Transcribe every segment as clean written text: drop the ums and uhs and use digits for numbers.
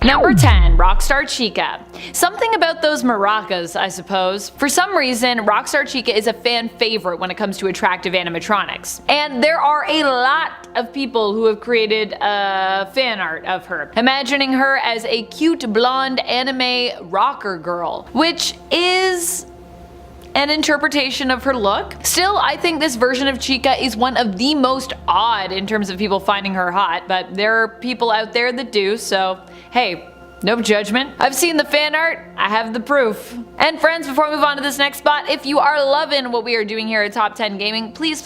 Number 10. Rockstar Chica. Something about those maracas, I suppose. For some reason, Rockstar Chica is a fan favorite when it comes to attractive animatronics. And there are a lot of people who have created fan art of her, imagining her as a cute blonde anime rocker girl, which is an interpretation of her look. Still, I think this version of Chica is one of the most odd in terms of people finding her hot, but there are people out there that do, so hey, no judgment. I've seen the fan art, I have the proof. And friends, before we move on to this next spot, if you are loving what we are doing here at Top 10 Gaming, please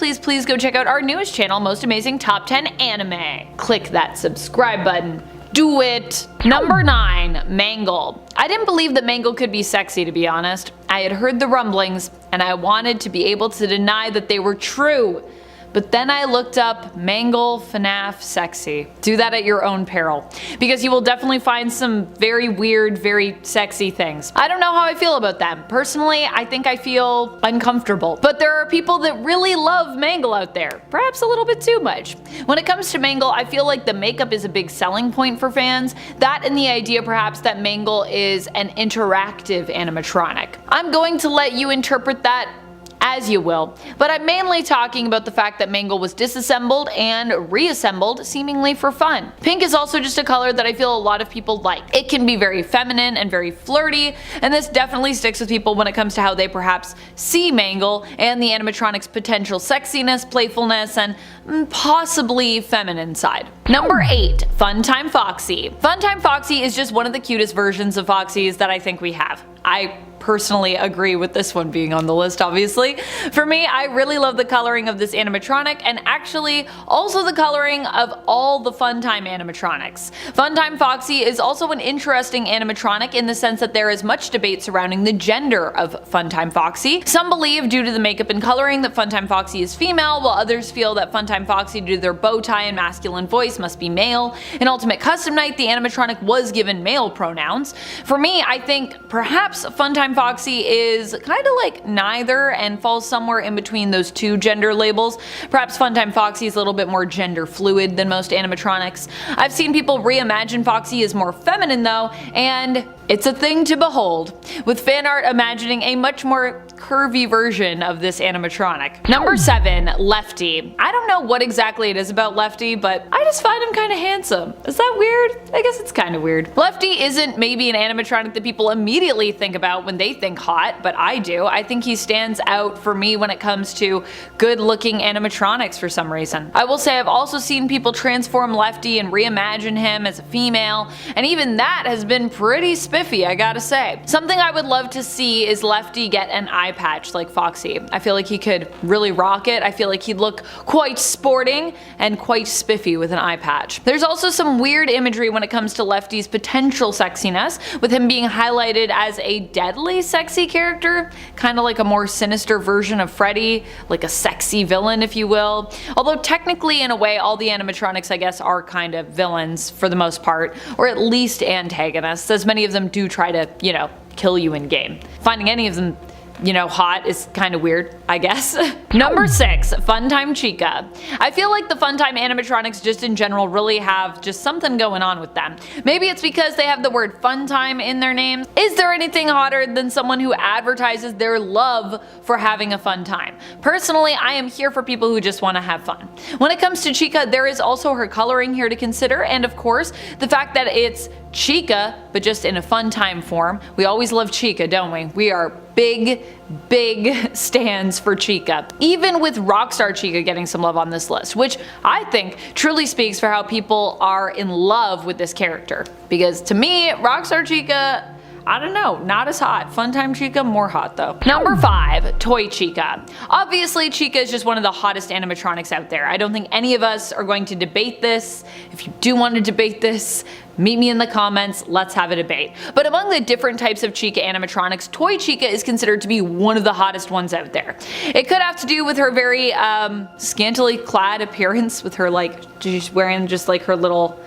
go check out our newest channel, Most Amazing Top 10 Anime. Click that subscribe button. Do it! Number 9. Mangle. I didn't believe that Mangle could be sexy, to be honest. I had heard the rumblings, and I wanted to be able to deny that they were true. But then I looked up Mangle FNAF sexy. Do that at your own peril, because you will definitely find some very weird, very sexy things. I don't know how I feel about them. Personally, I think I feel uncomfortable. But there are people that really love Mangle out there, perhaps a little bit too much. When it comes to Mangle, I feel like the makeup is a big selling point for fans. That and the idea perhaps that Mangle is an interactive animatronic. I'm going to let you interpret that as you will, but I'm mainly talking about the fact that Mangle was disassembled and reassembled seemingly for fun. Pink is also just a color that I feel a lot of people like. It can be very feminine and very flirty, and this definitely sticks with people when it comes to how they perhaps see Mangle and the animatronic's potential sexiness, playfulness, and possibly feminine side. Number 8. Funtime Foxy. Funtime Foxy is just one of the cutest versions of Foxies that I think we have. I personally agree with this one being on the list, obviously. For me, I really love the coloring of this animatronic, and actually also the coloring of all the Funtime animatronics. Funtime Foxy is also an interesting animatronic in the sense that there is much debate surrounding the gender of Funtime Foxy. Some believe due to the makeup and coloring that Funtime Foxy is female, while others feel that Funtime Foxy due to their bow tie and masculine voice must be male. In Ultimate Custom Night, the animatronic was given male pronouns. For me, I think perhaps Funtime Foxy is kind of like neither and falls somewhere in between those two gender labels. Perhaps Funtime Foxy is a little bit more gender fluid than most animatronics. I've seen people reimagine Foxy as more feminine though, and it's a thing to behold, with fan art imagining a much more curvy version of this animatronic. Number 7. Lefty. I don't know what exactly it is about Lefty, but I just find him kind of handsome. Is that weird? I guess it's kind of weird. Lefty isn't maybe an animatronic that people immediately think about when they think hot, but I do. I think he stands out for me when it comes to good looking animatronics for some reason. I will say I've also seen people transform Lefty and reimagine him as a female, and even that has been pretty spiffy, I gotta say. Something I would love to see is Lefty get an eye patch like Foxy. I feel like he could really rock it. I feel like he'd look quite sporting and quite spiffy with an eye patch. There's also some weird imagery when it comes to Lefty's potential sexiness, with him being highlighted as a deadly sexy character, kind of like a more sinister version of Freddy, like a sexy villain if you will. Although technically in a way all the animatronics I guess are kind of villains for the most part, or at least antagonists, as many of them do try to, you know, kill you in game. Finding any of them, you know, hot is kind of weird, I guess. Number 6. Funtime Chica. I feel like the Funtime animatronics just in general really have just something going on with them. Maybe it's because they have the word Funtime in their names. Is there anything hotter than someone who advertises their love for having a fun time? Personally, I am here for people who just want to have fun. When it comes to Chica, there is also her coloring here to consider, and of course, the fact that it's Chica, but just in a fun time form. We always love Chica, don't we? We are big stands for Chica. Even with Rockstar Chica getting some love on this list, which I think truly speaks for how people are in love with this character. Because to me, Rockstar Chica, I don't know, not as hot. Funtime Chica, more hot though. Number 5. Toy Chica. Obviously, Chica is just one of the hottest animatronics out there. I don't think any of us are going to debate this. If you do want to debate this, meet me in the comments, let's have a debate. But among the different types of Chica animatronics, Toy Chica is considered to be one of the hottest ones out there. It could have to do with her very scantily clad appearance, with her like just wearing just like her little,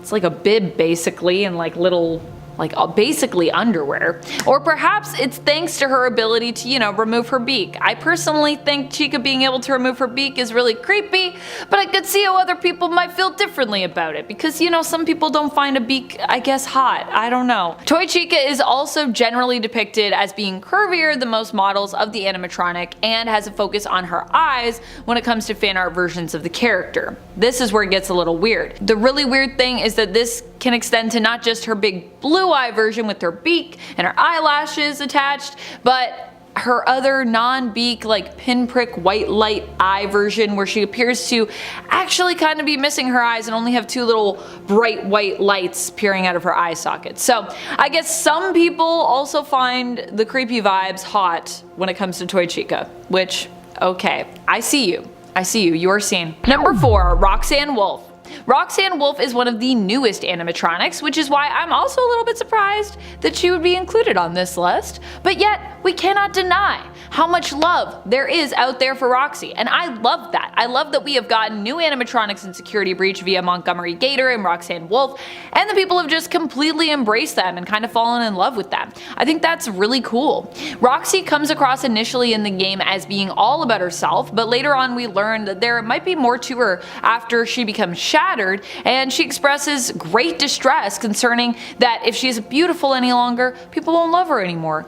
it's like a bib basically, and like little like basically underwear. Or perhaps it's thanks to her ability to, remove her beak. I personally think Chica being able to remove her beak is really creepy, but I could see how other people might feel differently about it because, some people don't find a beak, I guess, hot. I don't know. Toy Chica is also generally depicted as being curvier than most models of the animatronic and has a focus on her eyes when it comes to fan art versions of the character. This is where it gets a little weird. The really weird thing is that this can extend to not just her big blue eye version with her beak and her eyelashes attached, but her other non-beak, like pinprick white light eye version where she appears to actually kind of be missing her eyes and only have two little bright white lights peering out of her eye sockets. So I guess some people also find the creepy vibes hot when it comes to Toy Chica, which, okay, I see you. You are seen. Number 4, Roxanne Wolf. Roxanne Wolf is one of the newest animatronics, which is why I'm also a little bit surprised that she would be included on this list, but yet we cannot deny how much love there is out there for Roxy, and I love that. I love that we have gotten new animatronics in Security Breach via Montgomery Gator and Roxanne Wolf, and the people have just completely embraced them and kind of fallen in love with them. I think that's really cool. Roxy comes across initially in the game as being all about herself, but later on we learn that there might be more to her after she becomes shattered, and she expresses great distress concerning that if she isn't beautiful any longer, people won't love her anymore.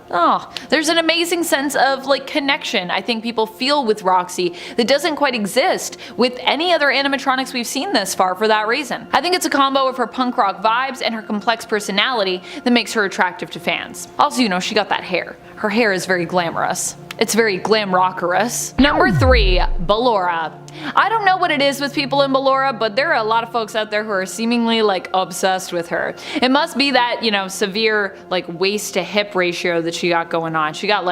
There's an amazing sense of connection I think people feel with Roxy that doesn't quite exist with any other animatronics we've seen this far for that reason. I think it's a combo of her punk rock vibes and her complex personality that makes her attractive to fans. Also, she got that hair. Her hair is very glamorous. It's very glam rockerous. Number 3, Ballora. I don't know what it is with people in Ballora, but there are a lot of folks out there who are seemingly obsessed with her. It must be that, severe waist to hip ratio that she got going on. She got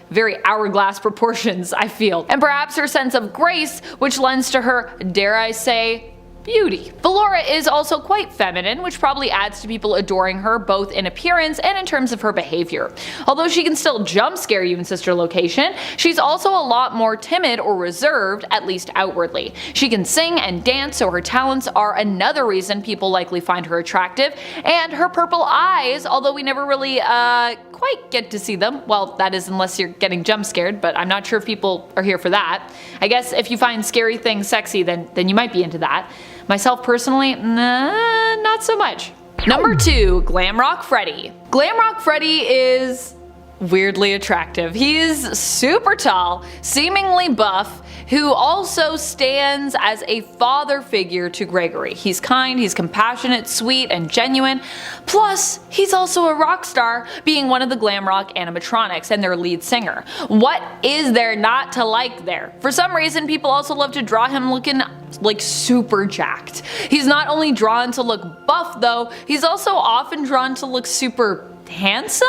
very hourglass proportions, I feel. And perhaps her sense of grace, which lends to her, dare I say, beauty. Ballora is also quite feminine, which probably adds to people adoring her both in appearance and in terms of her behavior. Although she can still jump scare you in Sister Location, she's also a lot more timid or reserved, at least outwardly. She can sing and dance, so her talents are another reason people likely find her attractive, and her purple eyes, although we never really quite get to see them. Well, that is unless you're getting jump scared, but I'm not sure if people are here for that. I guess if you find scary things sexy, then you might be into that. Myself personally, not so much. Number 2, Glamrock Freddy. Glamrock Freddy is weirdly attractive. He is super tall, seemingly buff, who also stands as a father figure to Gregory. He's kind, he's compassionate, sweet, and genuine. Plus, he's also a rock star, being one of the glam rock animatronics and their lead singer. What is there not to like there? For some reason, people also love to draw him looking super jacked. He's not only drawn to look buff though, he's also often drawn to look super handsome,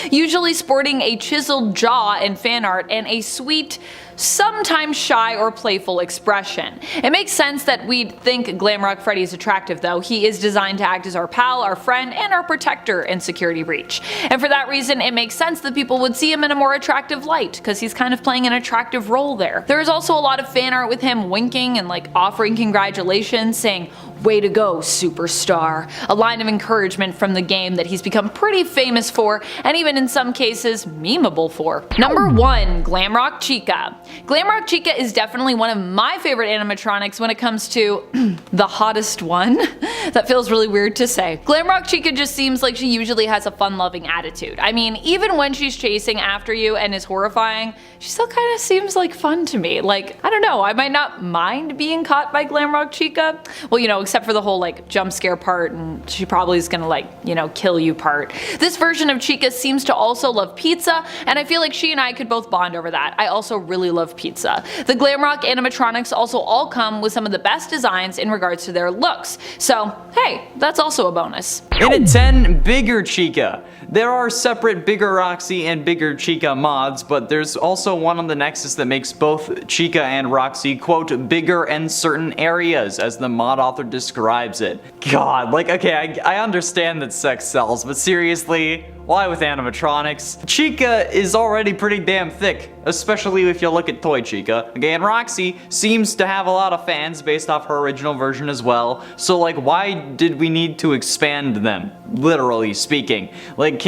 usually sporting a chiseled jaw in fan art and a sweet, sometimes shy or playful expression. It makes sense that we'd think Glamrock Freddy is attractive though. He is designed to act as our pal, our friend, and our protector in Security Breach. And for that reason, it makes sense that people would see him in a more attractive light, because he's kind of playing an attractive role there. There is also a lot of fan art with him winking and offering congratulations, saying, "Way to go, superstar," a line of encouragement from the game that he's become pretty famous for, and even in some cases memeable for. Number 1, Glamrock Chica. Glamrock Chica is definitely one of my favorite animatronics when it comes to the hottest one. That feels really weird to say. Glamrock Chica just seems like she usually has a fun-loving attitude. I mean, even when she's chasing after you and is horrifying, she still kind of seems fun to me. I don't know, I might not mind being caught by Glamrock Chica. Well, except for the whole jump scare part, and she probably is gonna kill you part. This version of Chica seems to also love pizza, and I feel like she and I could both bond over that. I also really love pizza. The Glamrock animatronics also all come with some of the best designs in regards to their looks, so hey, that's also a bonus. In at 10, Bigger Chica. There are separate Bigger Roxy and Bigger Chica mods, but there's also one on the Nexus that makes both Chica and Roxy, quote, bigger in certain areas, as the mod author describes it. God, okay, I understand that sex sells, but seriously, Why with animatronics? Chica is already pretty damn thick, especially if you look at Toy Chica. Okay, and Roxy seems to have a lot of fans based off her original version as well. So like, why did we need to expand them? Literally speaking. Like,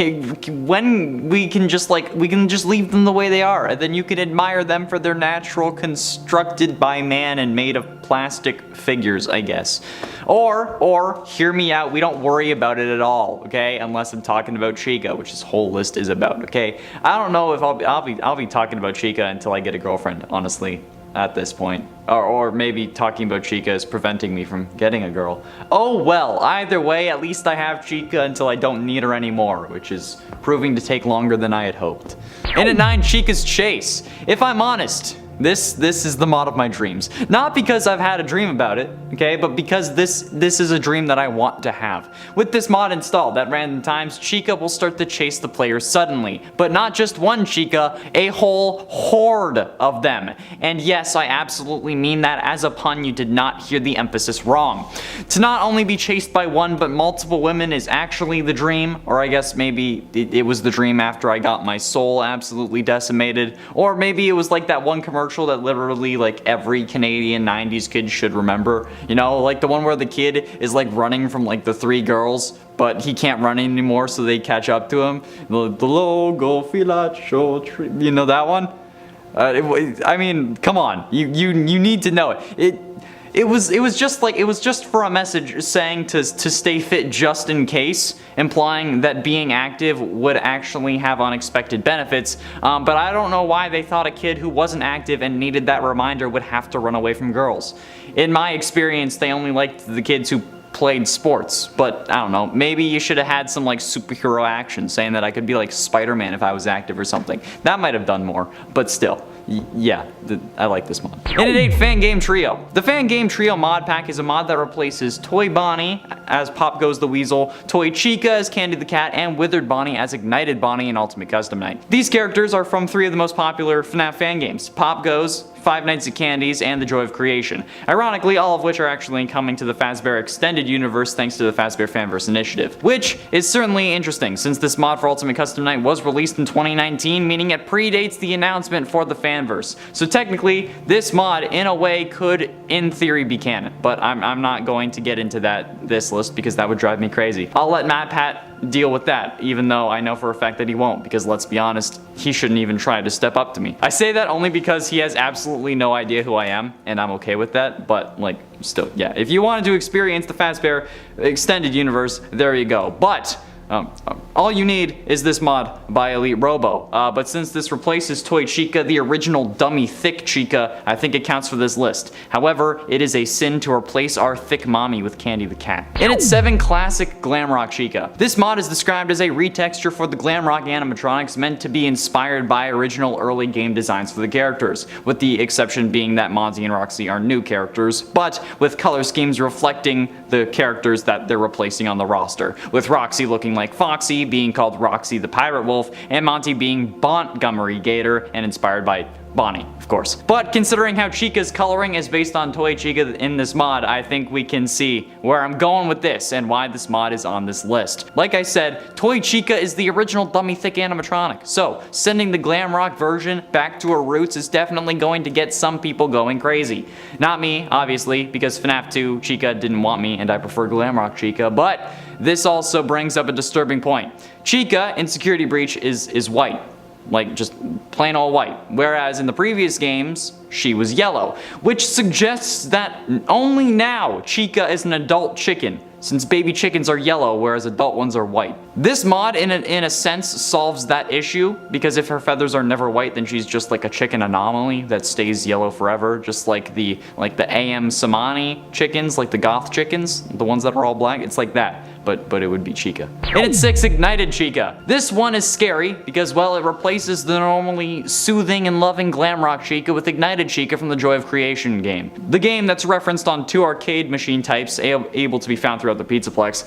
when we can just leave them the way they are, and then you can admire them for their natural, constructed by man and made of plastic figures, I guess. Or hear me out, we don't worry about it at all, okay? Unless I'm talking about Chica, which this whole list is about, okay? I don't know if I'll be talking about Chica until I get a girlfriend, honestly, at this point. Or maybe talking about Chica is preventing me from getting a girl. Oh well, either way, at least I have Chica until I don't need her anymore, which is proving to take longer than I had hoped. And at 9, Chica's Chase. If I'm honest, this is the mod of my dreams. Not because I've had a dream about it, okay, but because this is a dream that I want to have. With this mod installed, at random times, Chica will start to chase the player suddenly. But not just one Chica, a whole horde of them. And yes, I absolutely mean that as a pun, you did not hear the emphasis wrong. To not only be chased by one, but multiple women is actually the dream, or I guess maybe it was the dream after I got my soul absolutely decimated, or maybe it was like that one commercial that literally like every Canadian 90s kid should remember. You know, like the one where the kid is like running from like the 3 girls, but he can't run anymore, so they catch up to him. The logo filacho tree. You know that one? I mean, come on, you need to know it. It was just for a message saying to stay fit just in case, implying that being active would actually have unexpected benefits. But I don't know why they thought a kid who wasn't active and needed that reminder would have to run away from girls. In my experience, they only liked the kids who played sports, but I don't know, maybe you should have had some like superhero action saying that I could be like Spider-Man if I was active or something. That might have done more, but still. Yeah, I like this mod. And at 8, Fan Game Trio. The Fan Game Trio mod pack is a mod that replaces Toy Bonnie as Pop Goes the Weasel, Toy Chica as Candy the Cat, and Withered Bonnie as Ignited Bonnie in Ultimate Custom Night. These characters are from 3 of the most popular FNAF fan games, Pop Goes, Five Nights at Candy's, and The Joy of Creation. Ironically, all of which are actually coming to the Fazbear Extended Universe thanks to the Fazbear Fanverse Initiative. Which is certainly interesting, since this mod for Ultimate Custom Night was released in 2019, meaning it predates the announcement for the Fanverse. So technically, this mod, in a way, could, in theory, be canon. But I'm not going to get into this list because that would drive me crazy. I'll let MatPat deal with that, even though I know for a fact that he won't, because let's be honest, he shouldn't even try to step up to me. I say that only because he has absolutely no idea who I am, and I'm okay with that, but like, still, yeah. If you wanted to experience the Fazbear Extended Universe, there you go. But all you need is this mod by Elite Robo, but since this replaces Toy Chica, the original dummy thick Chica, I think it counts for this list. However, it is a sin to replace our thick mommy with Candy the Cat. And it's 7, Classic Glamrock Chica. This mod is described as a retexture for the Glamrock animatronics meant to be inspired by original early game designs for the characters, with the exception being that Monty and Roxy are new characters, but with color schemes reflecting the characters that they're replacing on the roster, with Roxy looking like Foxy, being called Roxy the Pirate Wolf, and Monty being Montgomery Gator, and inspired by Bonnie, of course. But considering how Chica's coloring is based on Toy Chica in this mod, I think we can see where I'm going with this and why this mod is on this list. Like I said, Toy Chica is the original dummy thick animatronic, so sending the glam rock version back to her roots is definitely going to get some people going crazy. Not me, obviously, because FNAF 2 Chica didn't want me and I prefer glam rock Chica, but this also brings up a disturbing point. Chica in Security Breach is white. Like, just plain old white. Whereas in the previous games, she was yellow. Which suggests that only now Chica is an adult chicken, since baby chickens are yellow, whereas adult ones are white. This mod, in a sense, solves that issue, because if her feathers are never white, then she's just like a chicken anomaly that stays yellow forever, just like the AM Samani chickens, like the goth chickens, the ones that are all black, it's like that. But it would be Chica. And it's 6, Ignited Chica. This one is scary because, well, it replaces the normally soothing and loving Glamrock Chica with Ignited Chica from the Joy of Creation game. The game that's referenced on 2 arcade machine types able to be found throughout the Pizzaplex.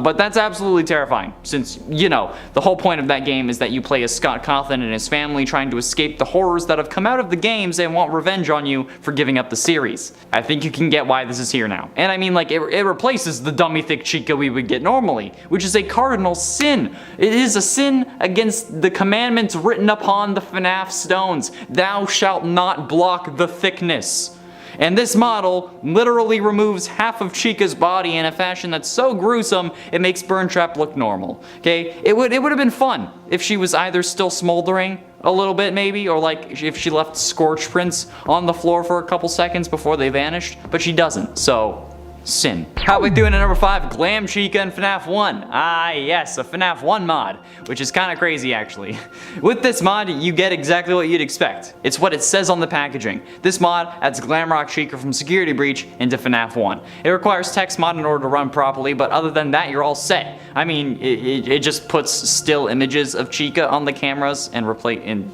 But that's absolutely terrifying since, you know, the whole point of that game is that you play as Scott Cawthon and his family trying to escape the horrors that have come out of the games and want revenge on you for giving up the series. I think you can get why this is here now. And I mean, like, it replaces the dummy thick Chica we would get normally, which is a cardinal sin. It is a sin against the commandments written upon the FNAF stones. Thou shalt not block the thickness. And this model literally removes half of Chica's body in a fashion that's so gruesome it makes Burntrap look normal. Okay, it would have been fun if she was either still smoldering a little bit maybe, or like if she left scorch prints on the floor for a couple seconds before they vanished, but she doesn't, so sin. How we doing at number 5? Glam Chica in FNAF 1. Ah yes, a FNAF 1 mod, which is kind of crazy actually. With this mod, you get exactly what you'd expect. It's what it says on the packaging. This mod adds Glamrock Chica from Security Breach into FNAF 1. It requires text mod in order to run properly, but other than that, you're all set. I mean, it just puts still images of Chica on the cameras and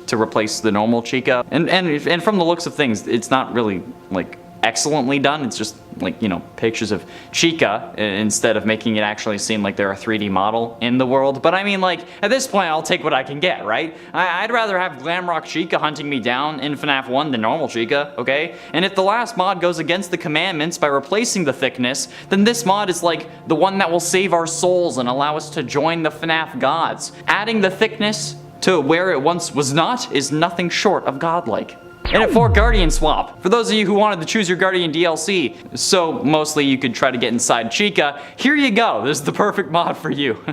to replace the normal Chica. And from the looks of things, it's not really like excellently done. It's just like, you know, pictures of Chica instead of making it actually seem like they're a 3D model in the world. But I mean, like, at this point I'll take what I can get, right? I'd rather have Glamrock Chica hunting me down in FNAF 1 than normal Chica, okay? And if the last mod goes against the commandments by replacing the thickness, then this mod is like the one that will save our souls and allow us to join the FNAF gods. Adding the thickness to where it once was not is nothing short of godlike. And at 4, Guardian Swap. For those of you who wanted to choose your Guardian DLC, so mostly you could try to get inside Chica, here you go, this is the perfect mod for you.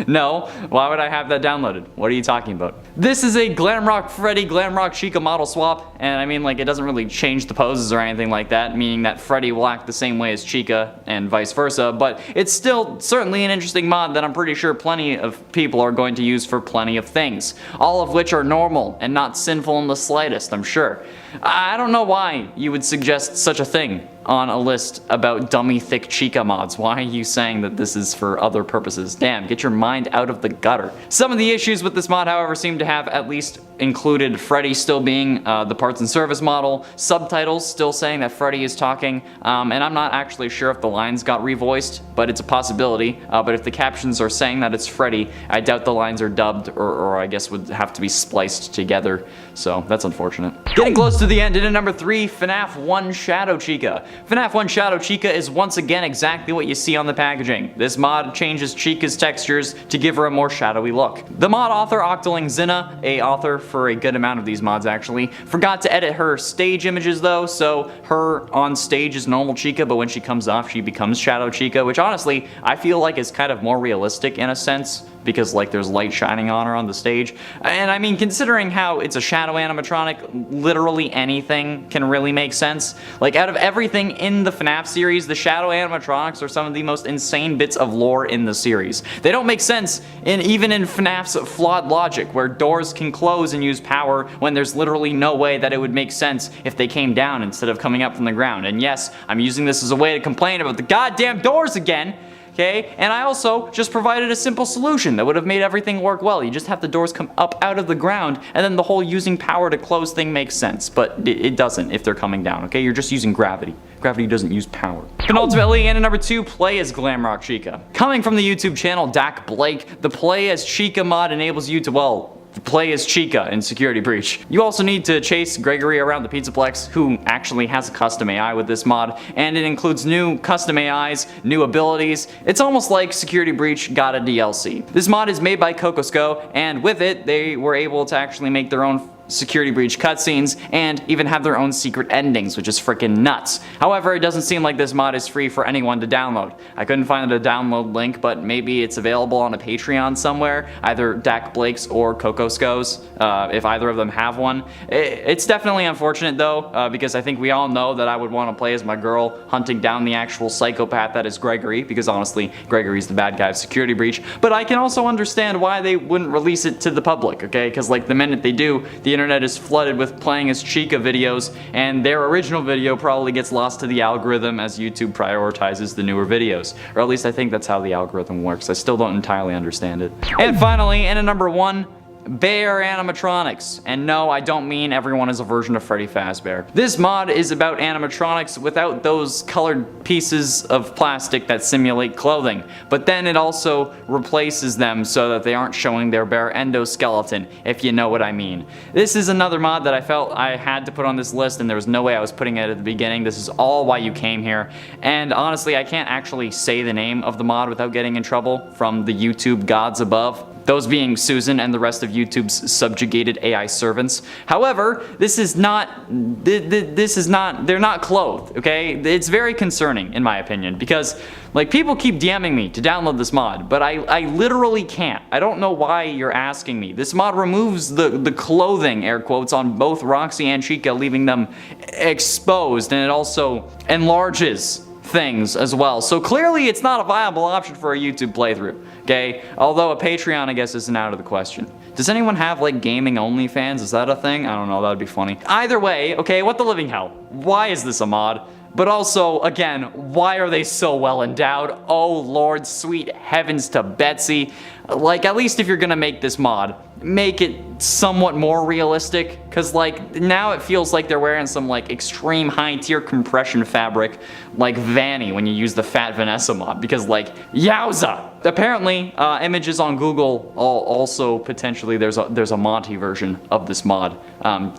No, why would I have that downloaded? What are you talking about? This is a Glamrock Freddy, Glamrock Chica model swap, and I mean, like, it doesn't really change the poses or anything like that, meaning that Freddy will act the same way as Chica and vice versa, but it's still certainly an interesting mod that I'm pretty sure plenty of people are going to use for plenty of things, all of which are normal and not sinful in the slightest, I'm sure. I don't know why you would suggest such a thing on a list about dummy thick Chica mods. Why are you saying that this is for other purposes? Damn, get your mind out of the gutter. Some of the issues with this mod, however, seem to have at least included Freddy still being the parts and service model, subtitles still saying that Freddy is talking, and I'm not actually sure if the lines got revoiced, but it's a possibility. But if the captions are saying that it's Freddy, I doubt the lines are dubbed, or I guess would have to be spliced together, so that's unfortunate. Getting close to the end, in at number 3, FNAF 1 Shadow Chica. FNAF 1 Shadow Chica is once again exactly what you see on the packaging. This mod changes Chica's textures to give her a more shadowy look. The mod author, Octoling Zinna, a author for a good amount of these mods actually, forgot to edit her stage images though, so her on stage is normal Chica, but when she comes off she becomes Shadow Chica, which honestly I feel like is kind of more realistic in a sense, because like there's light shining on her on the stage. And I mean, considering how it's a shadow animatronic, literally anything can really make sense. Like out of everything in the FNAF series, the shadow animatronics are some of the most insane bits of lore in the series. They don't make sense even in FNAF's flawed logic, where doors can close and use power when there's literally no way that it would make sense if they came down instead of coming up from the ground. And yes, I'm using this as a way to complain about the goddamn doors again. Okay, and I also just provided a simple solution that would have made everything work well. You just have the doors come up out of the ground, and then the whole using power to close thing makes sense, but it doesn't if they're coming down, okay? You're just using gravity. Gravity doesn't use power. And ultimately, in at number 2, Play as Glamrock Chica. Coming from the YouTube channel Dak Blake, the Play as Chica mod enables you to, well, play as Chica in Security Breach. You also need to chase Gregory around the Pizzaplex, who actually has a custom AI with this mod, and it includes new custom AIs, new abilities. It's almost like Security Breach got a DLC. This mod is made by Cocosco, and with it, they were able to actually make their own Security Breach cutscenes and even have their own secret endings, which is freaking nuts. However, it doesn't seem like this mod is free for anyone to download. I couldn't find a download link, but maybe it's available on a Patreon somewhere, either Dak Blake's or Cocosco's, if either of them have one. It's definitely unfortunate though, because I think we all know that I would want to play as my girl hunting down the actual psychopath that is Gregory, because honestly, Gregory's the bad guy of Security Breach, but I can also understand why they wouldn't release it to the public, okay? Because like the minute they do, the internet is flooded with playing as Chica videos, and their original video probably gets lost to the algorithm as YouTube prioritizes the newer videos. Or at least I think that's how the algorithm works. I still don't entirely understand it. And finally, in at number 1, Bear Animatronics. And no, I don't mean everyone is a version of Freddy Fazbear. This mod is about animatronics without those colored pieces of plastic that simulate clothing, but then it also replaces them so that they aren't showing their bare endoskeleton, if you know what I mean. This is another mod that I felt I had to put on this list, and there was no way I was putting it at the beginning. This is all why you came here, and honestly, I can't actually say the name of the mod without getting in trouble from the YouTube gods above. Those being Susan and the rest of YouTube's subjugated AI servants. However, they're not clothed, okay? It's very concerning in my opinion because like people keep DMing me to download this mod, but I literally can't. I don't know why you're asking me. This mod removes the clothing, air quotes, on both Roxy and Chica, leaving them exposed, and it also enlarges things as well. So clearly it's not a viable option for a YouTube playthrough, okay? Although a Patreon, I guess, isn't out of the question. Does anyone have like gaming OnlyFans? Is that a thing? I don't know, that would be funny. Either way, okay, what the living hell? Why is this a mod? But also, again, why are they so well endowed? Oh Lord, sweet heavens to Betsy. Like, at least if you're gonna make this mod, make it somewhat more realistic, cause like, now it feels like they're wearing some like extreme high tier compression fabric, like Vanny when you use the Fat Vanessa mod, because like, yowza! Apparently, images on Google also potentially there's a Monty version of this mod,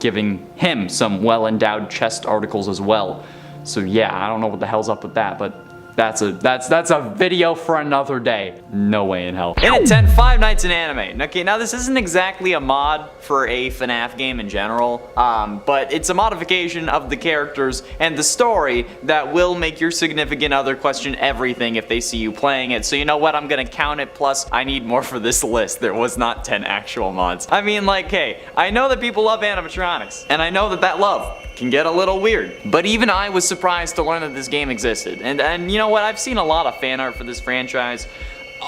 giving him some well-endowed chest articles as well. So yeah, I don't know what the hell's up with that, but that's a video for another day. No way in hell. In at 10, Five Nights in Anime. Okay, now this isn't exactly a mod for a FNAF game in general, but it's a modification of the characters and the story that will make your significant other question everything if they see you playing it. So you know what, I'm gonna count it, plus I need more for this list. There was not 10 actual mods. I mean, like, hey, I know that people love animatronics, and I know that that love can get a little weird. But even I was surprised to learn that this game existed. And you know what, I've seen a lot of fan art for this franchise.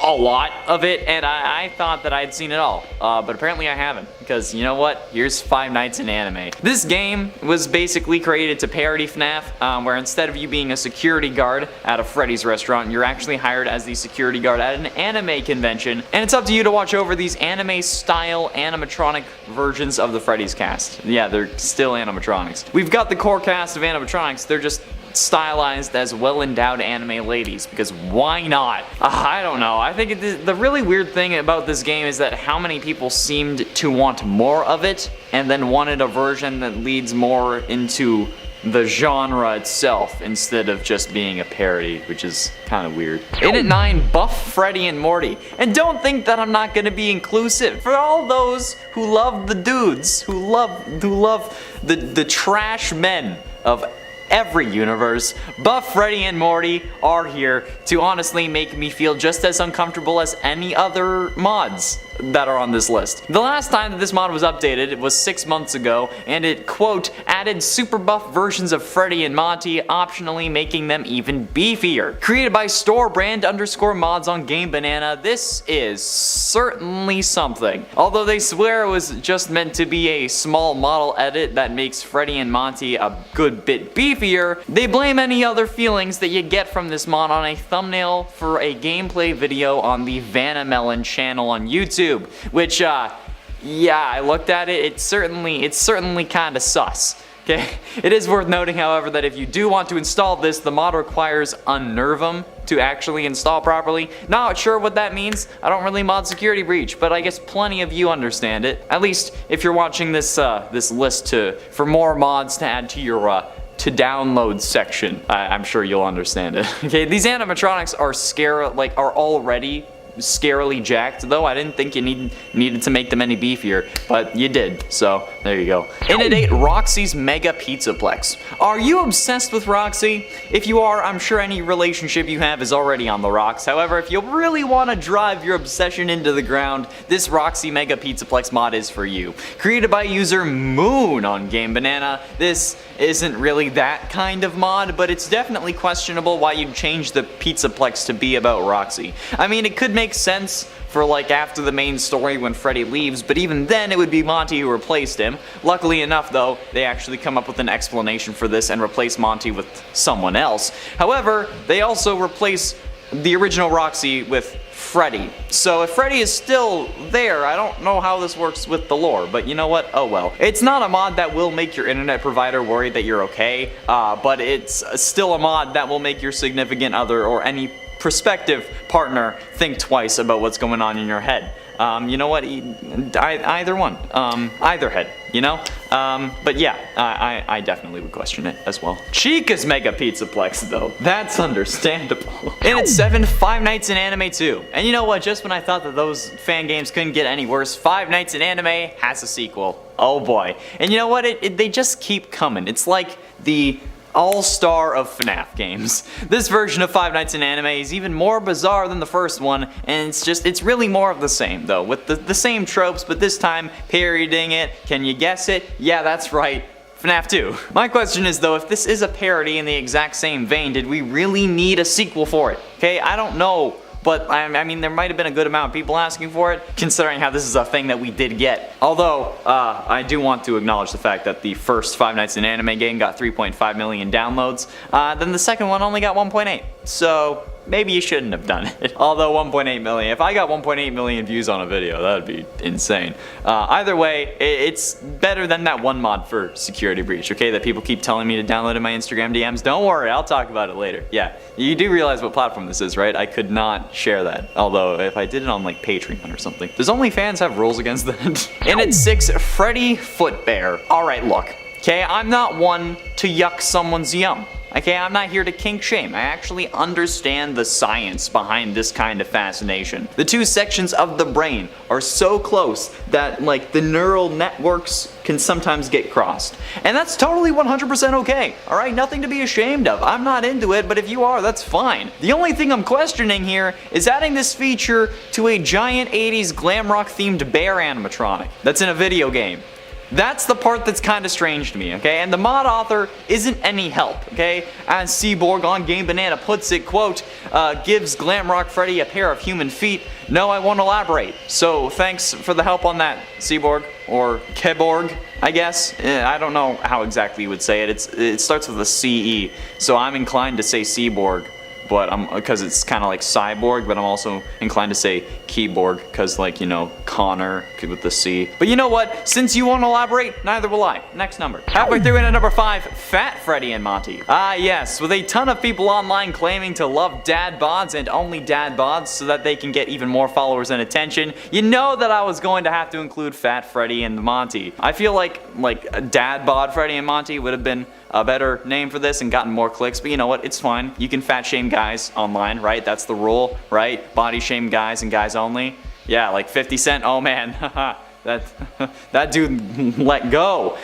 A lot of it, and I thought that I'd seen it all, but apparently I haven't, because you know what, here's Five Nights in Anime. This game was basically created to parody FNAF, where instead of you being a security guard at a Freddy's restaurant, you're actually hired as the security guard at an anime convention, and it's up to you to watch over these anime-style animatronic versions of the Freddy's cast. Yeah, they're still animatronics. We've got the core cast of animatronics, they're just stylized as well-endowed anime ladies, because why not? I don't know. I think the really weird thing about this game is that how many people seemed to want more of it, and then wanted a version that leads more into the genre itself instead of just being a parody, which is kind of weird. In at 9, Buff Freddy and Morty. And don't think that I'm not gonna be inclusive. For all those who love the dudes, who love the trash men of every universe, Buff Freddy and Morty are here to honestly make me feel just as uncomfortable as any other mods that are on this list. The last time that this mod was updated, it was 6 months ago, and it, quote, added super buff versions of Freddy and Monty, optionally making them even beefier. Created by storebrand_mods on Game Banana, this is certainly something. Although they swear it was just meant to be a small model edit that makes Freddy and Monty a good bit beefier, they blame any other feelings that you get from this mod on a thumbnail for a gameplay video on the Vanamelon channel on YouTube. Which, yeah, I looked at it, it's certainly kinda sus. Okay? It is worth noting, however, that if you do want to install this, the mod requires Unnervum to actually install properly. Not sure what that means. I don't really mod Security Breach, but I guess plenty of you understand it. At least if you're watching this this list for more mods to add to your to download section. I'm sure you'll understand it. Okay, these animatronics are already scarily jacked, though I didn't think you needed to make them any beefier, but you did, so there you go. In at 8, Roxy's Mega Pizzaplex. Are you obsessed with Roxy? If you are, I'm sure any relationship you have is already on the rocks. However, if you really want to drive your obsession into the ground, this Roxy Mega Pizzaplex mod is for you. Created by user Moon on Game Banana, this isn't really that kind of mod, but it's definitely questionable why you'd change the Pizzaplex to be about Roxy. I mean, it could make sense for like after the main story when Freddy leaves, but even then it would be Monty who replaced him. Luckily enough though, they actually come up with an explanation for this and replace Monty with someone else. However, they also replace the original Roxy with Freddy. So if Freddy is still there, I don't know how this works with the lore, but you know what? Oh well. It's not a mod that will make your internet provider worry that you're okay, but it's still a mod that will make your significant other or any prospective partner think twice about what's going on in your head. You know what? Either one. Either head, you know? But yeah, I definitely would question it as well. Chica's Mega Pizzaplex, though. That's understandable. And it's 7 Five Nights in Anime 2. And you know what? Just when I thought that those fan games couldn't get any worse, Five Nights in Anime has a sequel. Oh boy. And you know what? They just keep coming. It's like the all-star of FNAF games. This version of Five Nights in Anime is even more bizarre than the first one, and it's really more of the same though, with the same tropes, but this time parodying it. Can you guess it? Yeah, that's right. FNAF 2. My question is though, if this is a parody in the exact same vein, did we really need a sequel for it? Okay, I don't know. But I mean, there might have been a good amount of people asking for it, considering how this is a thing that we did get. Although, I do want to acknowledge the fact that the first Five Nights in Anime game got 3.5 million downloads, then the second one only got 1.8. So maybe you shouldn't have done it. Although 1.8 million, if I got 1.8 million views on a video, that would be insane. Either way, it's better than that one mod for Security Breach, okay, that people keep telling me to download in my Instagram DMs. Don't worry, I'll talk about it later. Yeah, you do realize what platform this is, right? I could not share that. Although, if I did it on like Patreon or something. Does OnlyFans have rules against that? And at 6, Freddy Footbear. Alright, look. Okay, I'm not one to yuck someone's yum. Okay, I'm not here to kink shame. I actually understand the science behind this kind of fascination. The two sections of the brain are so close that like the neural networks can sometimes get crossed. And that's totally 100% okay. Alright, nothing to be ashamed of. I'm not into it, but if you are, that's fine. The only thing I'm questioning here is adding this feature to a giant 80s glam rock themed bear animatronic that's in a video game. That's the part that's kind of strange to me, okay? And the mod author isn't any help, okay? As Seaborg on Game Banana puts it, quote, gives Glamrock Freddy a pair of human feet. No, I won't elaborate. So thanks for the help on that, Seaborg, or Keborg, I guess. I don't know how exactly you would say it. It starts with a C-E, so I'm inclined to say Seaborg. But because it's kind of like cyborg, but I'm also inclined to say keyboard because, like, you know, Connor with the C. But you know what? Since you won't elaborate, neither will I. Next number. Halfway through in at number 5, Fat Freddy and Monty. Ah yes, with a ton of people online claiming to love dad bods and only dad bods so that they can get even more followers and attention, you know that I was going to have to include Fat Freddy and Monty. I feel like dad bod Freddy and Monty would have been a better name for this and gotten more clicks, but you know what, it's fine. You can fat shame guys online, right? That's the rule, right? Body shame guys and guys only. Yeah, like 50 Cent, oh man, that dude let go.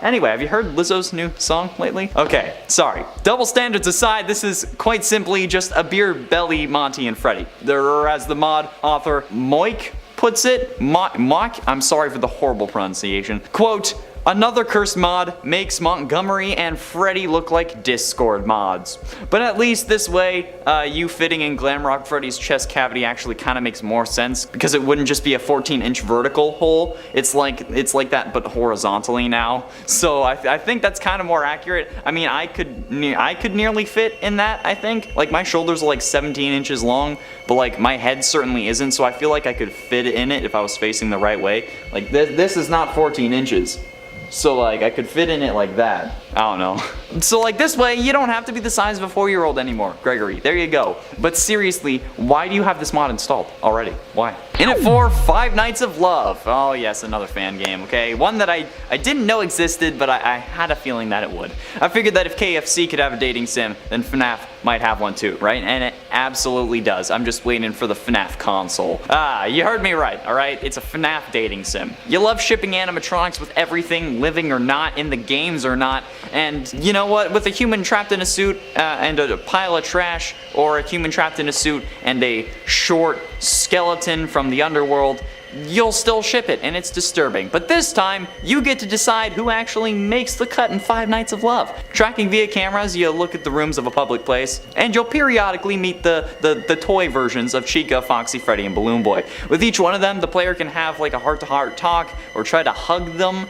Anyway, have you heard Lizzo's new song lately? Okay, sorry. Double standards aside, this is quite simply just a beer belly Monty and Freddy. Or as the mod author Moik puts it, Mock, I'm sorry for the horrible pronunciation, quote, another cursed mod makes Montgomery and Freddy look like Discord mods. But at least this way, you fitting in Glamrock Freddy's chest cavity actually kind of makes more sense because it wouldn't just be a 14-inch vertical hole. It's like that but horizontally now. So I think that's kind of more accurate. I mean, I could nearly fit in that, I think. Like my shoulders are like 17 inches long, but like my head certainly isn't, so I feel like I could fit in it if I was facing the right way. Like this is not 14 inches. So like I could fit in it like that. I don't know. So like this way you don't have to be the size of a 4-year-old anymore, Gregory. There you go. But seriously, why do you have this mod installed already? Why? In at 4, Five Nights of Love. Oh yes, another fan game, okay? One that I didn't know existed, but I had a feeling that it would. I figured that if KFC could have a dating sim, then FNAF might have one too, right? And it absolutely does. I'm just waiting for the FNAF console. Ah, you heard me right, alright? It's a FNAF dating sim. You love shipping animatronics with everything, living or not, in the games or not, and you know what? With a human trapped in a suit and a pile of trash, or a human trapped in a suit and a short skeleton from the underworld, you'll still ship it, and it's disturbing. But this time, you get to decide who actually makes the cut in Five Nights of Love. Tracking via cameras, you look at the rooms of a public place, and you'll periodically meet the toy versions of Chica, Foxy, Freddy, and Balloon Boy. With each one of them, the player can have like a heart-to-heart talk, or try to hug them,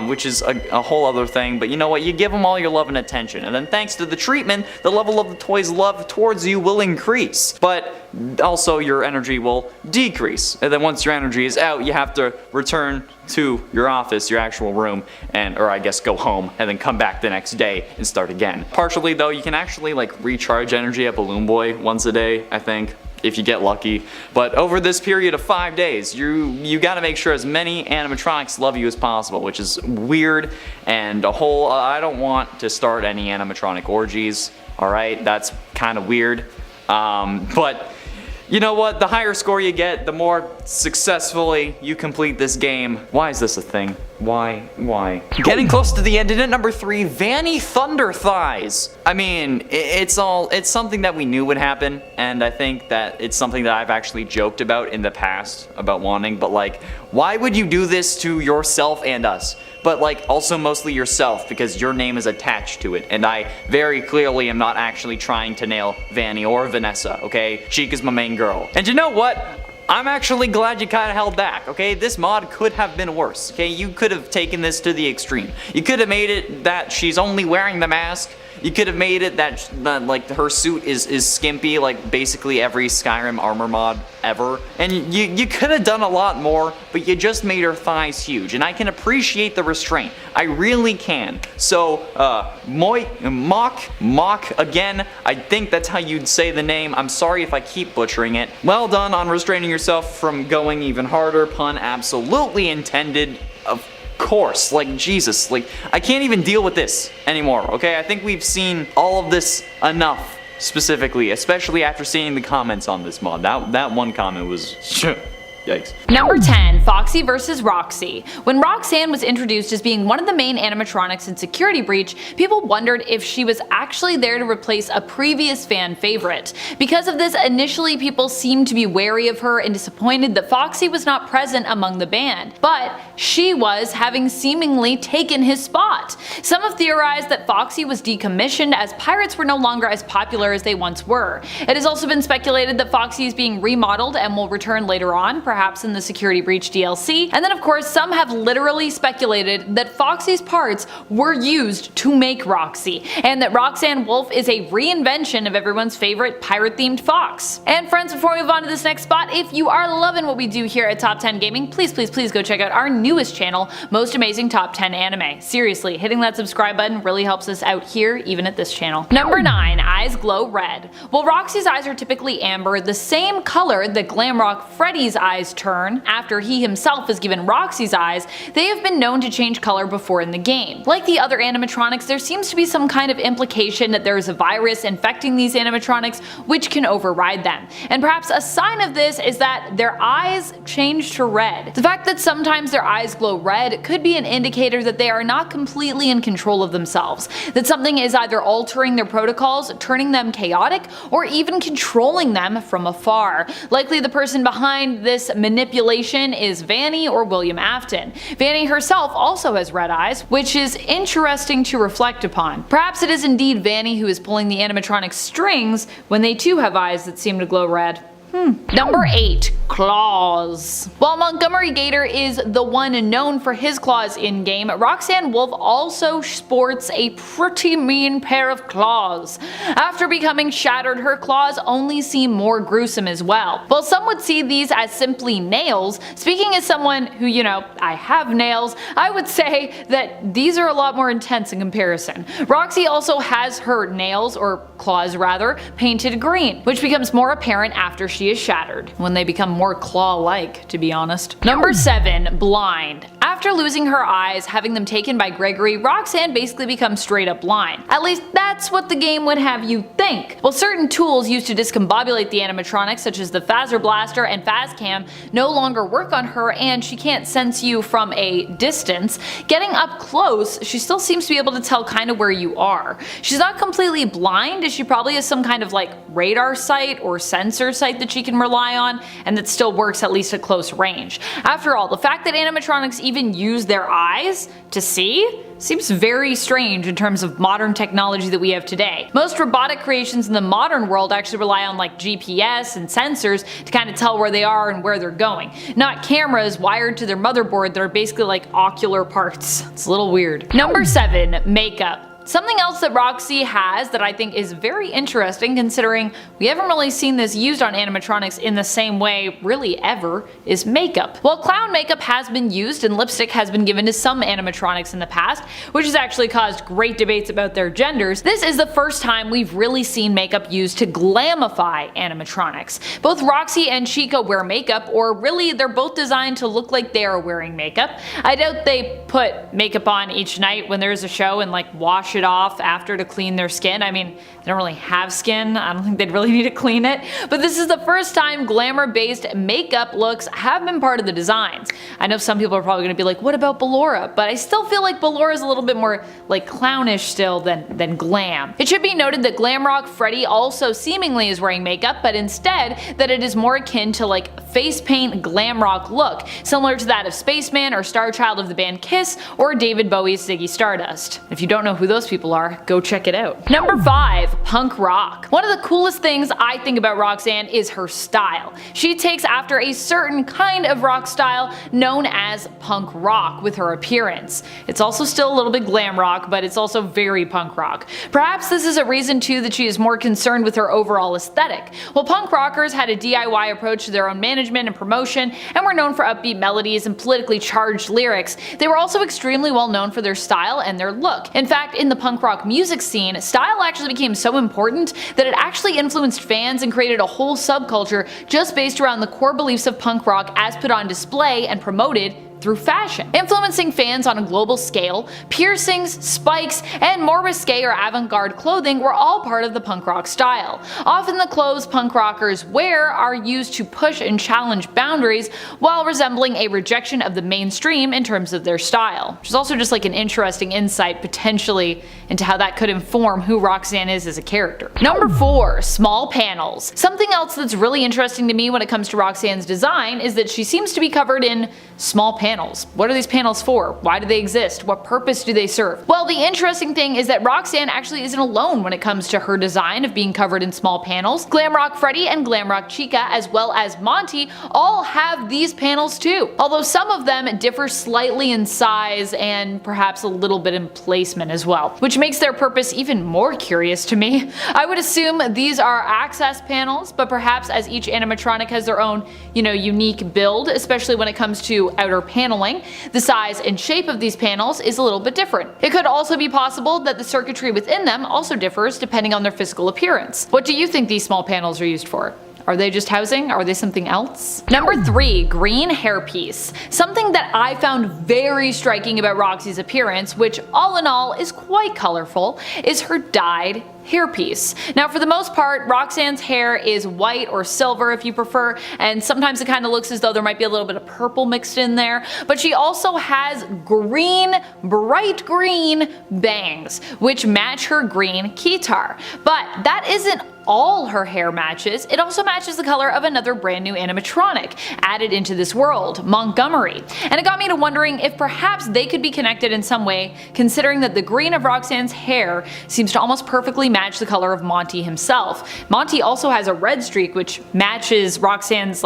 which is a whole other thing. But you know what? You give them all your love and attention, and then thanks to the treatment, the level of the toy's love towards you will increase. But also your energy will decrease, and then once your energy is out, you have to return to your office, your actual room, or I guess go home, and then come back the next day and start again. Partially though, you can actually like recharge energy at Balloon Boy once a day, I think, if you get lucky. But over this period of 5 days, you gotta make sure as many animatronics love you as possible, which is weird and a whole, I don't want to start any animatronic orgies, alright? That's kind of weird. But you know what? The higher score you get, the more successfully you complete this game. Why is this a thing? Why? Getting close to the end, and at number 3, Vanny Thunder Thighs. I mean, it's something that we knew would happen, and I think that it's something that I've actually joked about in the past about wanting, but like, why would you do this to yourself and us? But like, also mostly yourself, because your name is attached to it, and I very clearly am not actually trying to nail Vanny or Vanessa, okay? Chica's my main girl. And you know what? I'm actually glad you kind of held back, okay? This mod could have been worse, okay? You could have taken this to the extreme. You could have made it that she's only wearing the mask. You could have made it that like her suit is skimpy, like basically every Skyrim armor mod ever. And you could have done a lot more, but you just made her thighs huge. And I can appreciate the restraint. I really can. So, mock again. I think that's how you'd say the name. I'm sorry if I keep butchering it. Well done on restraining yourself from going even harder. Pun absolutely intended. Of course, like Jesus, like I can't even deal with this anymore, okay? I think we've seen all of this enough, specifically, especially after seeing the comments on this mod. That one comment was yikes. Number 10, Foxy vs. Roxy. When Roxanne was introduced as being one of the main animatronics in Security Breach, people wondered if she was actually there to replace a previous fan favorite. Because of this, initially people seemed to be wary of her and disappointed that Foxy was not present among the band. But she was, having seemingly taken his spot. Some have theorized that Foxy was decommissioned as pirates were no longer as popular as they once were. It has also been speculated that Foxy is being remodeled and will return later on, perhaps in the Security Breach DLC, and then of course some have literally speculated that Foxy's parts were used to make Roxy, and that Roxanne Wolf is a reinvention of everyone's favorite pirate-themed fox. And friends, before we move on to this next spot, if you are loving what we do here at Top 10 Gaming, please go check out our newest channel, Most Amazing Top 10 Anime. Seriously, hitting that subscribe button really helps us out here, even at this channel. Number 9, Eyes Glow Red. While Roxy's eyes are typically amber, the same color that Glamrock Freddy's eyes turn after he himself is given Roxy's eyes, they have been known to change color before in the game. Like the other animatronics, there seems to be some kind of implication that there is a virus infecting these animatronics which can override them. And perhaps a sign of this is that their eyes change to red. The fact that sometimes their eyes glow red could be an indicator that they are not completely in control of themselves, that something is either altering their protocols, turning them chaotic, or even controlling them from afar. Likely the person behind this manipulation is Vanny or William Afton. Vanny herself also has red eyes, which is interesting to reflect upon. Perhaps it is indeed Vanny who is pulling the animatronic strings when they too have eyes that seem to glow red. Number 8, Claws. While Montgomery Gator is the one known for his claws in-game, Roxanne Wolf also sports a pretty mean pair of claws. After becoming shattered, her claws only seem more gruesome as well. While some would see these as simply nails, speaking as someone who, I have nails, I would say that these are a lot more intense in comparison. Roxy also has her nails, or claws rather, painted green, which becomes more apparent after she is shattered, when they become more claw-like, to be honest. Number 7, Blind. After losing her eyes, having them taken by Gregory, Roxanne basically becomes straight up blind. At least that's what the game would have you think. While certain tools used to discombobulate the animatronics, such as the Phaser Blaster and Phascam, no longer work on her and she can't sense you from a distance, getting up close, she still seems to be able to tell kind of where you are. She's not completely blind, as she probably has some kind of like radar sight or sensor sight that she can rely on, and that still works at least at close range. After all, the fact that animatronics even use their eyes to see seems very strange in terms of modern technology that we have today. Most robotic creations in the modern world actually rely on like GPS and sensors to kind of tell where they are and where they're going, not cameras wired to their motherboard that are basically like ocular parts. It's a little weird. Number 7. Makeup. Something else that Roxy has that I think is very interesting, considering we haven't really seen this used on animatronics in the same way really ever, is makeup. While clown makeup has been used and lipstick has been given to some animatronics in the past, which has actually caused great debates about their genders, this is the first time we've really seen makeup used to glamify animatronics. Both Roxy and Chica wear makeup, or really they're both designed to look like they are wearing makeup. I doubt they put makeup on each night when there's a show and like wash it off after to clean their skin. I mean, they don't really have skin. I don't think they'd really need to clean it. But this is the first time glamour-based makeup looks have been part of the designs. I know some people are probably going to be like, what about Ballora? But I still feel like Ballora is a little bit more like clownish still than glam. It should be noted that Glamrock Freddy also seemingly is wearing makeup, but instead that it is more akin to like face paint glam rock look, similar to that of Spaceman or Star Child of the band Kiss or David Bowie's Ziggy Stardust. If you don't know who those people are, go check it out. Number 5. Punk rock. One of the coolest things I think about Roxanne is her style. She takes after a certain kind of rock style known as punk rock with her appearance. It's also still a little bit glam rock, but it's also very punk rock. Perhaps this is a reason too that she is more concerned with her overall aesthetic. While punk rockers had a DIY approach to their own management and promotion and were known for upbeat melodies and politically charged lyrics, they were also extremely well known for their style and their look. In fact, in the punk rock music scene, style actually became so important that it actually influenced fans and created a whole subculture just based around the core beliefs of punk rock as put on display and promoted through fashion. Influencing fans on a global scale, piercings, spikes, and more risque or avant-garde clothing were all part of the punk rock style. Often the clothes punk rockers wear are used to push and challenge boundaries while resembling a rejection of the mainstream in terms of their style. Which is also just like an interesting insight potentially into how that could inform who Roxanne is as a character. Number 4. Small panels. Something else that's really interesting to me when it comes to Roxanne's design is that she seems to be covered in small panels. What are these panels for? Why do they exist? What purpose do they serve? Well, the interesting thing is that Roxanne actually isn't alone when it comes to her design of being covered in small panels. Glamrock Freddy and Glamrock Chica, as well as Monty, all have these panels too, although some of them differ slightly in size and perhaps a little bit in placement as well, which makes their purpose even more curious to me. I would assume these are access panels, but perhaps as each animatronic has their own, unique build, especially when it comes to outer paneling, the size and shape of these panels is a little bit different. It could also be possible that the circuitry within them also differs depending on their physical appearance. What do you think these small panels are used for? Are they just housing? Are they something else? Number 3. Green hairpiece. Something that I found very striking about Roxy's appearance, which all in all is quite colorful, is her dyed hairpiece. Now for the most part, Roxanne's hair is white or silver if you prefer, and sometimes it kind of looks as though there might be a little bit of purple mixed in there, but she also has green, bright green bangs, which match her green keytar. But that isn't all her hair matches, it also matches the color of another brand new animatronic added into this world, Montgomery. And it got me to wondering if perhaps they could be connected in some way, considering that the green of Roxanne's hair seems to almost perfectly match the color of Monty himself. Monty also has a red streak which matches Roxanne's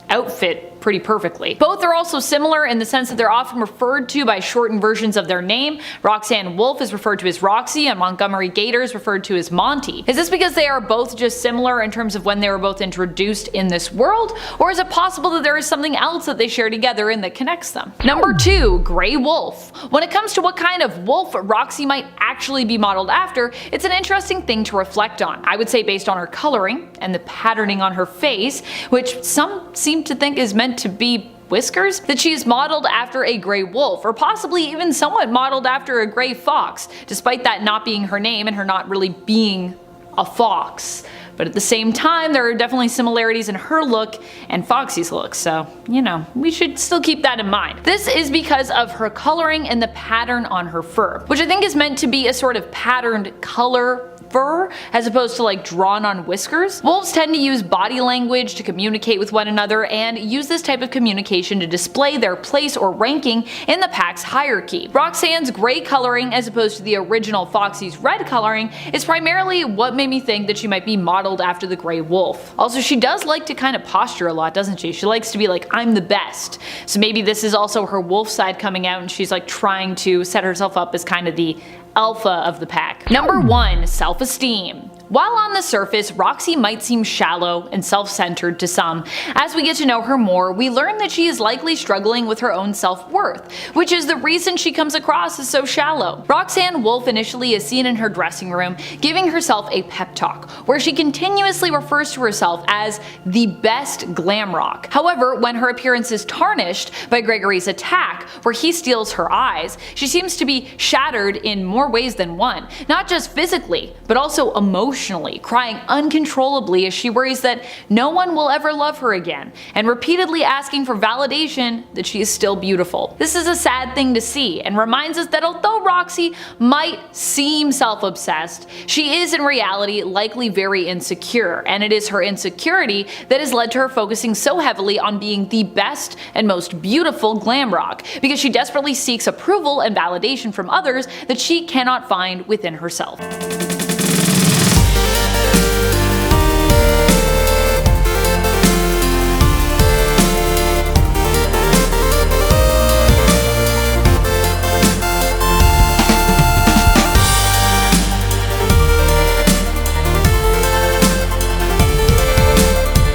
outfit pretty perfectly. Both are also similar in the sense that they're often referred to by shortened versions of their name. Roxanne Wolf is referred to as Roxy and Montgomery Gator is referred to as Monty. Is this because they are both just similar in terms of when they were both introduced in this world, or is it possible that there is something else that they share together and that connects them? Number 2. Gray Wolf. When it comes to what kind of wolf Roxy might actually be modeled after, it's an interesting thing to reflect on. I would say based on her coloring and the patterning on her face, which some seem to think is meant to be whiskers, that she is modeled after a gray wolf, or possibly even somewhat modeled after a gray fox, despite that not being her name and her not really being a fox. But at the same time, there are definitely similarities in her look and Foxy's look, so, you know, we should still keep that in mind. This is because of her coloring and the pattern on her fur, which I think is meant to be a sort of patterned color fur as opposed to like drawn on whiskers. Wolves tend to use body language to communicate with one another and use this type of communication to display their place or ranking in the pack's hierarchy. Roxanne's gray coloring as opposed to the original Foxy's red coloring is primarily what made me think that she might be modeled after the gray wolf. Also, she does like to kind of posture a lot, doesn't she? She likes to be like, I'm the best. So maybe this is also her wolf side coming out and she's like trying to set herself up as kind of the alpha of the pack. Number 1. Self-esteem. While on the surface, Roxy might seem shallow and self-centered to some, as we get to know her more, we learn that she is likely struggling with her own self-worth, which is the reason she comes across as so shallow. Roxanne Wolf initially is seen in her dressing room giving herself a pep talk, where she continuously refers to herself as the best glam rock. However, when her appearance is tarnished by Gregory's attack, where he steals her eyes, she seems to be shattered in more ways than one, not just physically, but also emotionally, crying uncontrollably as she worries that no one will ever love her again, and repeatedly asking for validation that she is still beautiful. This is a sad thing to see, and reminds us that although Roxy might seem self-obsessed, she is in reality likely very insecure, and it is her insecurity that has led to her focusing so heavily on being the best and most beautiful glam rock, because she desperately seeks approval and validation from others that she cannot find within herself.